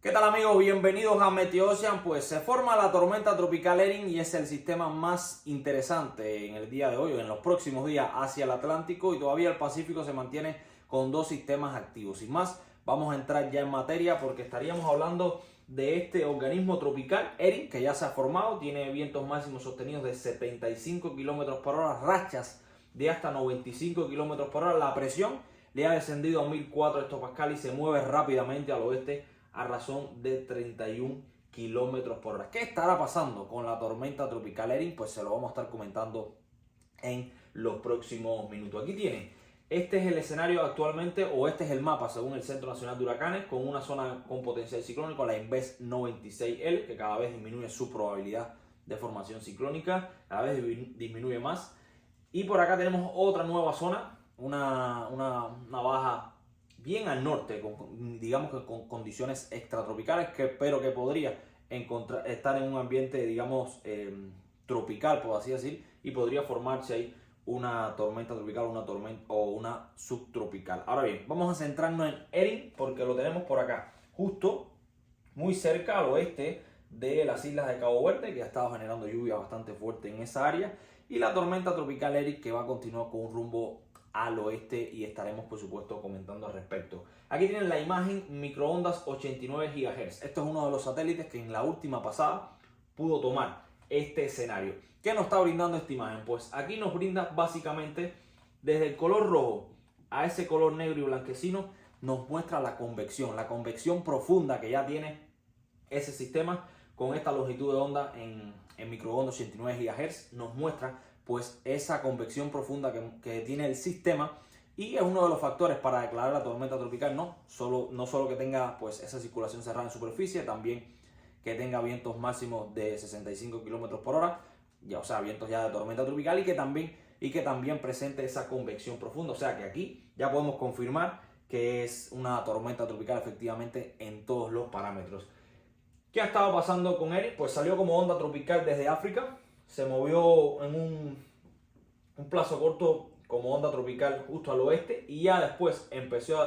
¿Qué tal amigos? Bienvenidos a Meteocean. Pues se forma la tormenta tropical Erin y es el sistema más interesante en el día de hoy o en los próximos días hacia el Atlántico, y todavía el Pacífico se mantiene con dos sistemas activos. Sin más, vamos a entrar ya en materia porque estaríamos hablando de este organismo tropical Erin, que ya se ha formado, tiene vientos máximos sostenidos de 75 km por hora, rachas de hasta 95 km por hora. La presión le ha descendido a 1004 hectopascal y se mueve rápidamente al oeste a razón de 31 kilómetros por hora. ¿Qué estará pasando con la tormenta tropical Erin? Pues se lo vamos a estar comentando en los próximos minutos. Aquí tiene, este es el escenario actualmente, o este es el mapa según el Centro Nacional de Huracanes, con una zona con potencial ciclónico, la Inves 96L, que cada vez disminuye su probabilidad de formación ciclónica, cada vez disminuye más. Y por acá tenemos otra nueva zona, una baja bien al norte, digamos que con condiciones extratropicales, pero que podría estar en un ambiente, digamos, tropical, por así decir, y podría formarse ahí una tormenta tropical, una tormenta o una subtropical. Ahora bien, vamos a centrarnos en Erin porque lo tenemos por acá, justo muy cerca al oeste de las islas de Cabo Verde, que ha estado generando lluvia bastante fuerte en esa área, y la tormenta tropical Erin, que va a continuar con un rumbo al oeste, y estaremos por supuesto comentando al respecto. Aquí tienen la imagen microondas 89 GHz. Esto es uno de los satélites que en la última pasada pudo tomar este escenario. ¿Qué nos está brindando esta imagen? Pues aquí nos brinda básicamente desde el color rojo a ese color negro y blanquecino, nos muestra la convección profunda que ya tiene ese sistema con esta longitud de onda en microondas 89 GHz. Nos muestra pues esa convección profunda que tiene el sistema, y es uno de los factores para declarar la tormenta tropical. No solo que tenga pues esa circulación cerrada en superficie, también que tenga vientos máximos de 65 km por hora, ya, o sea, vientos ya de tormenta tropical, y que también presente esa convección profunda. O sea que aquí ya podemos confirmar que es una tormenta tropical efectivamente en todos los parámetros. ¿Qué ha estado pasando con Erin? Pues salió como onda tropical desde África, se movió en un plazo corto como onda tropical justo al oeste, y ya después empezó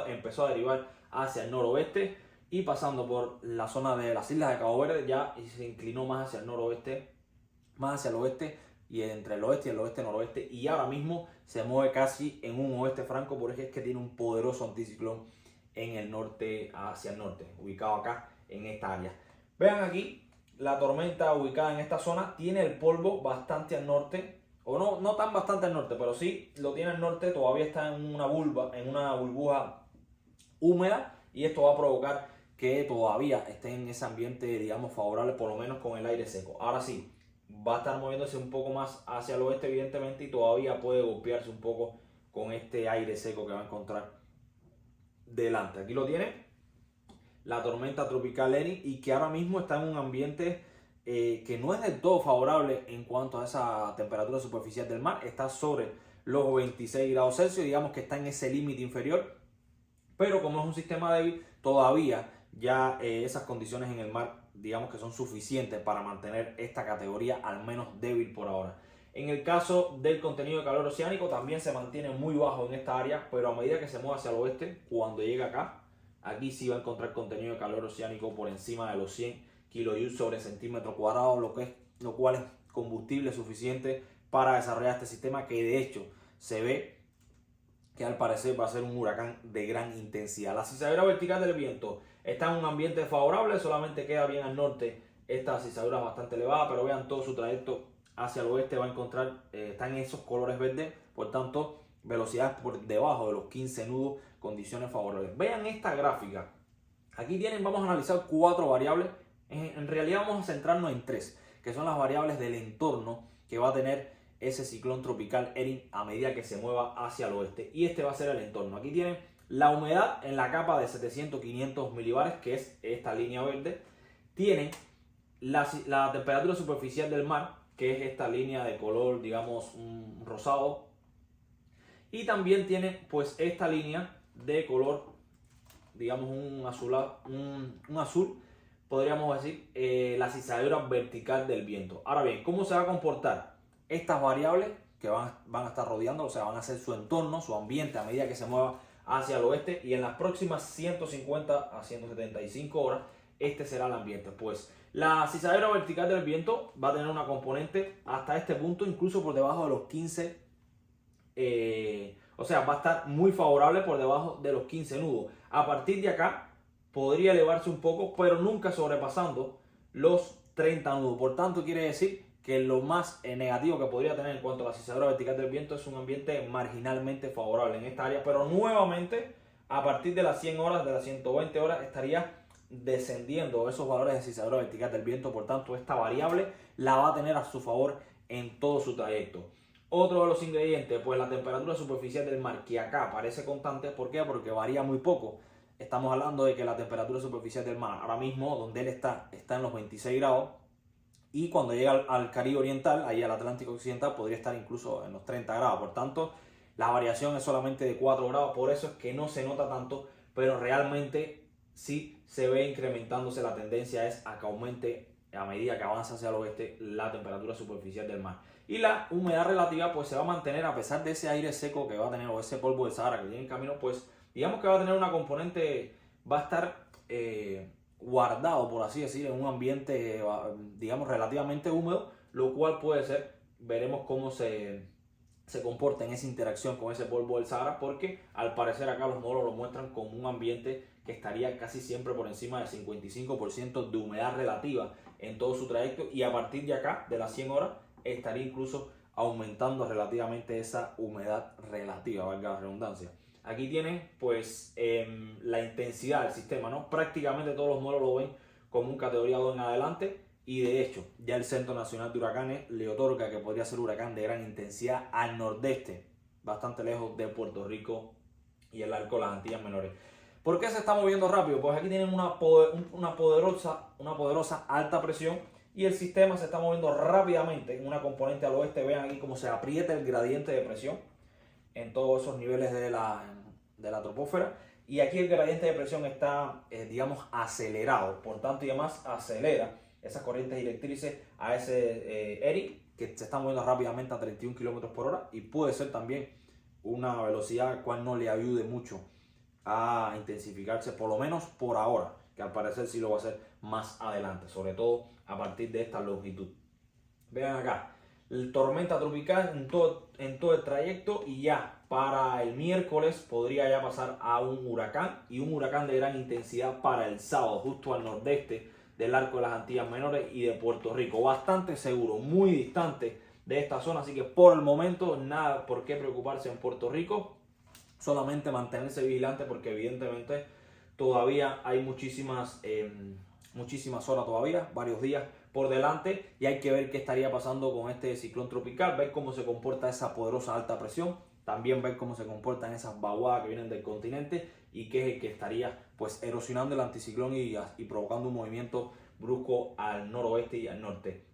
a derivar hacia el noroeste, y pasando por la zona de las islas de Cabo Verde ya se inclinó más hacia el noroeste, más hacia el oeste, y entre el oeste y el oeste noroeste, y ahora mismo se mueve casi en un oeste franco, porque es que tiene un poderoso anticiclón en el norte, hacia el norte, ubicado acá en esta área. Vean aquí, la tormenta ubicada en esta zona tiene el polvo bastante al norte, o no tan bastante al norte, pero sí lo tiene al norte. Todavía está en una burbuja húmeda, y esto va a provocar que todavía esté en ese ambiente, digamos, favorable, por lo menos con el aire seco. Ahora sí, va a estar moviéndose un poco más hacia el oeste, evidentemente, y todavía puede golpearse un poco con este aire seco que va a encontrar delante. Aquí lo tiene, la tormenta tropical Erin, y que ahora mismo está en un ambiente que no es del todo favorable en cuanto a esa temperatura superficial del mar. Está sobre los 26 grados Celsius, digamos que está en ese límite inferior, pero como es un sistema débil, todavía ya esas condiciones en el mar, digamos que son suficientes para mantener esta categoría al menos débil por ahora. En el caso del contenido de calor oceánico, también se mantiene muy bajo en esta área, pero a medida que se mueve hacia el oeste, cuando llega acá, aquí sí va a encontrar contenido de calor oceánico por encima de los 100 kJ sobre centímetro cuadrado, lo cual es combustible suficiente para desarrollar este sistema, que de hecho se ve que al parecer va a ser un huracán de gran intensidad. La cizalladura vertical del viento está en un ambiente favorable, solamente queda bien al norte esta cizalladura bastante elevada, pero vean todo su trayecto hacia el oeste, va a encontrar, está en esos colores verdes, por tanto velocidades por debajo de los 15 nudos, condiciones favorables. Vean esta gráfica, aquí tienen, vamos a analizar 4 variables, en realidad vamos a centrarnos en 3, que son las variables del entorno que va a tener ese ciclón tropical Erin a medida que se mueva hacia el oeste, y este va a ser el entorno. Aquí tienen la humedad en la capa de 700-500 milibares, que es esta línea verde. Tienen la temperatura superficial del mar, que es esta línea de color, digamos, un rosado, y también tiene pues esta línea de color, digamos, un azul, podríamos decir, la cizalladura vertical del viento. Ahora bien, ¿cómo se va a comportar estas variables que van a estar rodeando? O sea, van a ser su entorno, su ambiente a medida que se mueva hacia el oeste, y en las próximas 150 a 175 horas este será el ambiente. Pues la cizalladora vertical del viento va a tener una componente hasta este punto, incluso por debajo de los 15, o sea, va a estar muy favorable por debajo de los 15 nudos. A partir de acá podría elevarse un poco, pero nunca sobrepasando los 30 nudos. Por tanto, quiere decir que lo más negativo que podría tener en cuanto a la cizalladora vertical del viento es un ambiente marginalmente favorable en esta área, pero nuevamente a partir de las 100 horas, de las 120 horas, estaría descendiendo esos valores de cizalladora vertical del viento. Por tanto, esta variable la va a tener a su favor en todo su trayecto. Otro de los ingredientes, pues la temperatura superficial del mar, que acá parece constante. ¿Por qué? Porque varía muy poco. Estamos hablando de que la temperatura superficial del mar, ahora mismo donde él está en los 26 grados. Y cuando llega al Caribe Oriental, ahí al Atlántico Occidental, podría estar incluso en los 30 grados. Por tanto, la variación es solamente de 4 grados. Por eso es que no se nota tanto, pero realmente sí se ve incrementándose. La tendencia es a que aumente a medida que avanza hacia el oeste la temperatura superficial del mar. Y la humedad relativa pues se va a mantener a pesar de ese aire seco que va a tener, o ese polvo del Sahara que viene en camino. Pues digamos que va a tener una componente, va a estar guardado, por así decir, en un ambiente, digamos, relativamente húmedo, lo cual puede ser, veremos cómo se comporta en esa interacción con ese polvo del Sahara, porque al parecer acá los modelos lo muestran como un ambiente que estaría casi siempre por encima del 55% de humedad relativa en todo su trayecto, y a partir de acá, de las 100 horas, estaría incluso aumentando relativamente esa humedad relativa, valga la redundancia. Aquí tienen pues la intensidad del sistema, ¿no? Prácticamente todos los modelos lo ven como un categoría 2 en adelante, y de hecho ya el Centro Nacional de Huracanes le otorga que podría ser huracán de gran intensidad al nordeste, bastante lejos de Puerto Rico y el arco de las Antillas Menores. ¿Por qué se está moviendo rápido? Pues aquí tienen una poderosa alta presión, y el sistema se está moviendo rápidamente en una componente al oeste. Vean aquí cómo se aprieta el gradiente de presión en todos esos niveles de la troposfera, y aquí el gradiente de presión está, digamos, acelerado. Por tanto, y además acelera esas corrientes directrices a ese ERI, que se está moviendo rápidamente a 31 km por hora, y puede ser también una velocidad cual no le ayude mucho a intensificarse, por lo menos por ahora, que al parecer sí lo va a hacer más adelante, sobre todo a partir de esta longitud. Vean acá, el tormenta tropical en todo el trayecto, y ya para el miércoles podría ya pasar a un huracán, y un huracán de gran intensidad para el sábado, justo al nordeste del arco de las Antillas Menores y de Puerto Rico. Bastante seguro, muy distante de esta zona, así que por el momento nada por qué preocuparse en Puerto Rico. Solamente mantenerse vigilante, porque evidentemente todavía hay muchísimas horas todavía, varios días por delante, y hay que ver qué estaría pasando con este ciclón tropical, ver cómo se comporta esa poderosa alta presión, también ver cómo se comportan esas vaguadas que vienen del continente, y que es el que estaría pues erosionando el anticiclón y provocando un movimiento brusco al noroeste y al norte.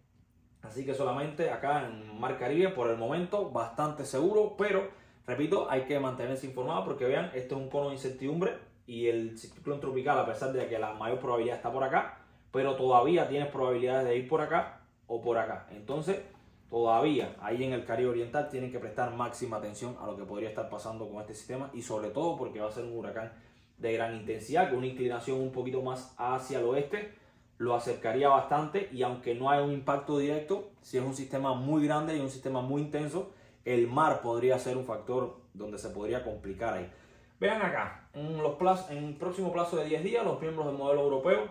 Así que solamente acá en Mar Caribe por el momento bastante seguro, pero repito, hay que mantenerse informado, porque vean, esto es un cono de incertidumbre, y el ciclón tropical, a pesar de que la mayor probabilidad está por acá, pero todavía tienes probabilidades de ir por acá o por acá. Entonces, todavía ahí en el Caribe Oriental tienen que prestar máxima atención a lo que podría estar pasando con este sistema, y sobre todo porque va a ser un huracán de gran intensidad, con una inclinación un poquito más hacia el oeste, lo acercaría bastante, y aunque no hay un impacto directo, si es un sistema muy grande y un sistema muy intenso, el mar podría ser un factor donde se podría complicar ahí. Vean acá, en el próximo plazo de 10 días, los miembros del modelo europeo,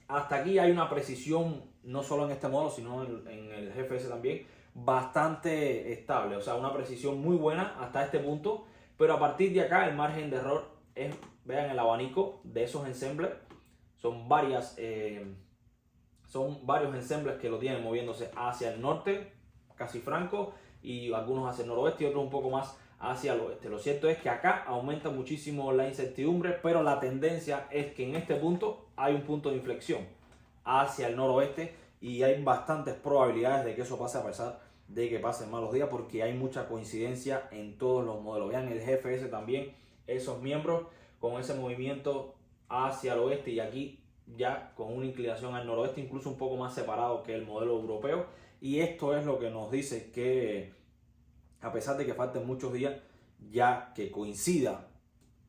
hasta aquí hay una precisión, no solo en este modelo, sino en el GFS también, bastante estable. O sea, una precisión muy buena hasta este punto, pero a partir de acá el margen de error es, vean el abanico de esos ensembles, son varios ensembles que lo tienen moviéndose hacia el norte, casi franco, y algunos hacia el noroeste y otros un poco más hacia el oeste. Lo cierto es que acá aumenta muchísimo la incertidumbre, pero la tendencia es que en este punto hay un punto de inflexión hacia el noroeste, y hay bastantes probabilidades de que eso pase, a pesar de que pasen malos días, porque hay mucha coincidencia en todos los modelos. Vean el GFS también, esos miembros con ese movimiento hacia el oeste, y aquí ya con una inclinación al noroeste, incluso un poco más separado que el modelo europeo. Y esto es lo que nos dice que, a pesar de que falten muchos días, ya que coincida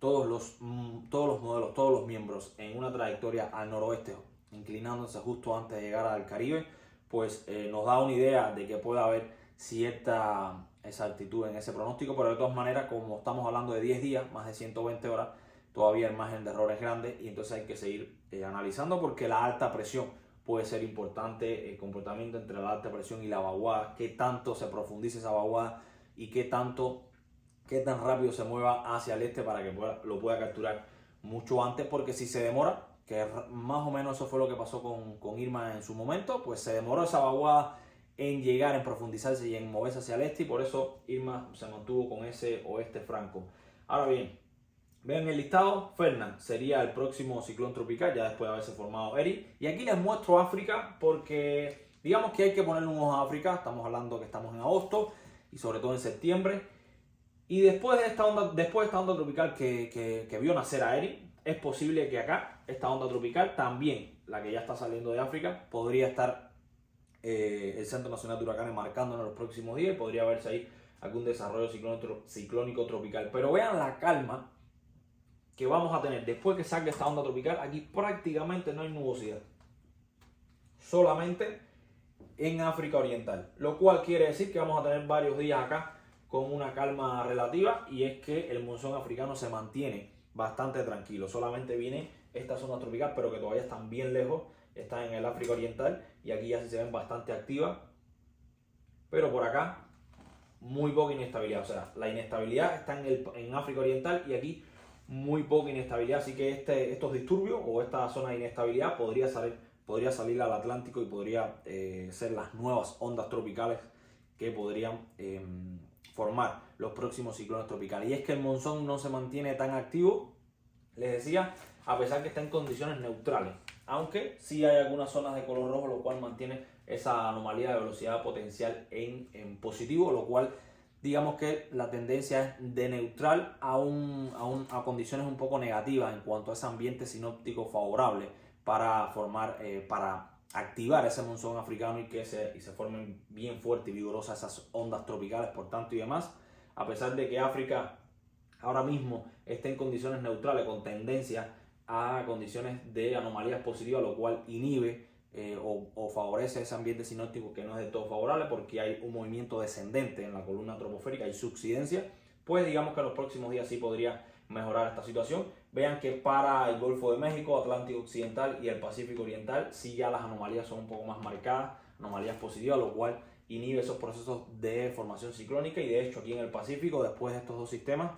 todos los modelos, todos los miembros en una trayectoria al noroeste, inclinándose justo antes de llegar al Caribe, pues nos da una idea de que puede haber cierta exactitud en ese pronóstico, pero de todas maneras, como estamos hablando de 10 días, más de 120 horas, todavía el margen de error es grande y entonces hay que seguir analizando, porque la alta presión puede ser importante, el comportamiento entre la alta presión y la vaguada, qué tanto se profundice esa vaguada y qué tan rápido se mueva hacia el este para que lo pueda capturar mucho antes, porque si se demora, que más o menos eso fue lo que pasó con Irma en su momento, pues se demoró esa vaguada en llegar, en profundizarse y en moverse hacia el este, y por eso Irma se mantuvo con ese oeste franco. Ahora bien, vean el listado. Fernand sería el próximo ciclón tropical, ya después de haberse formado Erin. Y aquí les muestro África porque digamos que hay que ponerle un ojo a África. Estamos hablando que estamos en agosto y sobre todo en septiembre. Y después de esta onda tropical que vio nacer a Erin, es posible que acá, esta onda tropical, también la que ya está saliendo de África, podría estar el Centro Nacional de Huracanes marcándonos en los próximos días y podría verse ahí algún desarrollo ciclónico tropical. Pero vean la calma que vamos a tener después que salga esta onda tropical. Aquí prácticamente no hay nubosidad, solamente en África Oriental, lo cual quiere decir que vamos a tener varios días acá con una calma relativa, y es que el monzón africano se mantiene bastante tranquilo. Solamente viene esta zona tropical, pero que todavía están bien lejos, están en el África Oriental y aquí ya se ven bastante activas, pero por acá muy poca inestabilidad. O sea, la inestabilidad está en África Oriental y aquí muy poca inestabilidad, así que estos disturbios o esta zona de inestabilidad podría salir al Atlántico y podría ser las nuevas ondas tropicales que podrían formar los próximos ciclones tropicales. Y es que el monzón no se mantiene tan activo, les decía, a pesar que está en condiciones neutrales, aunque sí hay algunas zonas de color rojo, lo cual mantiene esa anomalía de velocidad potencial en positivo, lo cual digamos que la tendencia es de neutral a condiciones un poco negativas en cuanto a ese ambiente sinóptico favorable para activar ese monzón africano y que se formen bien fuertes y vigorosas esas ondas tropicales, por tanto y demás. A pesar de que África ahora mismo está en condiciones neutrales con tendencia a condiciones de anomalías positivas, lo cual inhibe o favorece ese ambiente sinóptico que no es de todo favorable, porque hay un movimiento descendente en la columna troposférica y subsidencia, pues digamos que en los próximos días sí podría mejorar esta situación. Vean que para el Golfo de México, Atlántico Occidental y el Pacífico Oriental sí ya las anomalías son un poco más marcadas, anomalías positivas, lo cual inhibe esos procesos de formación ciclónica. Y de hecho aquí en el Pacífico, después de estos dos sistemas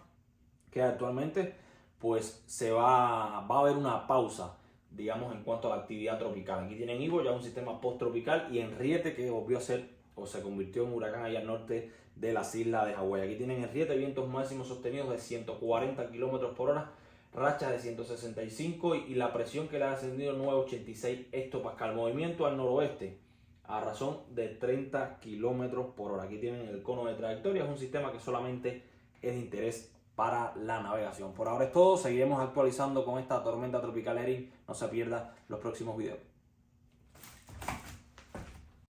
que actualmente, pues va a haber una pausa, digamos, en cuanto a la actividad tropical. Aquí tienen Ivo, ya un sistema post-tropical, y Henriette, que volvió a ser o se convirtió en huracán allá al norte de las islas de Hawái. Aquí tienen Henriette, vientos máximos sostenidos de 140 km por hora, rachas de 165 y la presión que le ha ascendido 986 hectopascal. Movimiento al noroeste a razón de 30 km por hora. Aquí tienen el cono de trayectoria, es un sistema que solamente es de interés para la navegación. Por ahora es todo, seguiremos actualizando con esta tormenta tropical Erin. No se pierda los próximos videos.